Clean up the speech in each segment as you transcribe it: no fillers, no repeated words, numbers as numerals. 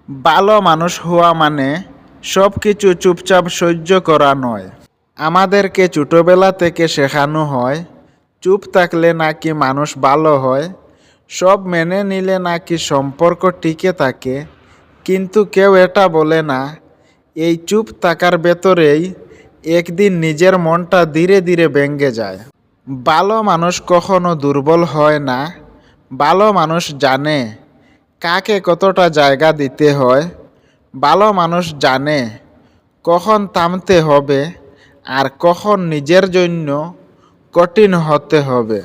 ভালো মানুষ হওয়া মানে সব কিছু চুপচাপ সহ্য করা নয়। আমাদেরকে ছোটবেলা থেকে শেখানো হয় চুপ থাকলে নাকি মানুষ ভালো হয়, সব মেনে নিলে নাকি সম্পর্ক টিকে থাকে। কিন্তু কেউ এটা বলে না এই চুপ থাকার ভেতরেই একদিন নিজের মনটা ধীরে ধীরে ভেঙে যায়। ভালো মানুষ কখনো দুর্বল হয় না। ভালো মানুষ জানে কাকে কতটা জায়গা দিতে হয়। ভালো মানুষ জানে কখন থামতে হবে আর কখন নিজের জন্য কঠিন হতে হবে।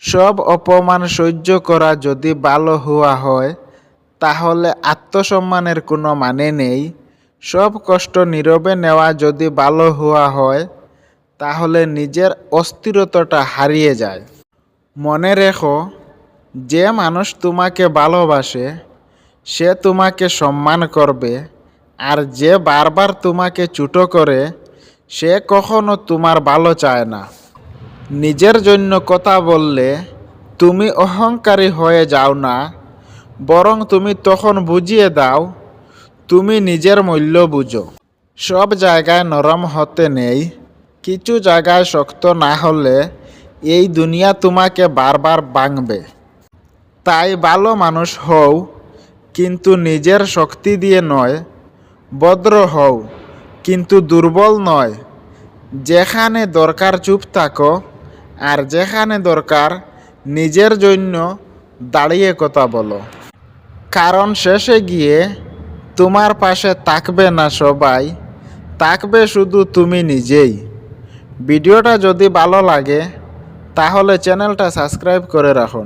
সব অপমান সহ্য করা যদি ভালো হওয়া হয় তাহলে আত্মসম্মানের কোনো মানে নেই। সব কষ্ট নীরবে নেওয়া যদি ভালো হওয়া হয় তাহলে নিজের অস্থিরতাটা হারিয়ে যায়। মনে রেখো, যে মানুষ তোমাকে ভালোবাসে সে তোমাকে সম্মান করবে, আর যে বারবার তোমাকে ছোট করে সে কখনো তোমার ভালো চায় না। নিজের জন্য কথা বললে তুমি অহংকারী হয়ে যাও না, বরং তুমি তখন বুঝিয়ে দাও তুমি নিজের মূল্য বুঝো। সব জায়গায় নরম হতে নেই, কিছু জায়গায় শক্ত না হলে এই দুনিয়া তোমাকে বারবার ভাঙবে। তাই ভালো মানুষ হও, কিন্তু নিজের শক্তি দিয়ে নয়। ভদ্র হও, কিন্তু দুর্বল নয়। যেখানে দরকার চুপ থাকো, আর যেখানে দরকার নিজের জন্য দাঁড়িয়ে কথা বলো। কারণ শেষে গিয়ে তোমার পাশে থাকবে না সবাই, থাকবে শুধু তুমি নিজেই। ভিডিওটা যদি ভালো লাগে তাহলে চ্যানেলটা সাবস্ক্রাইব করে রাখুন।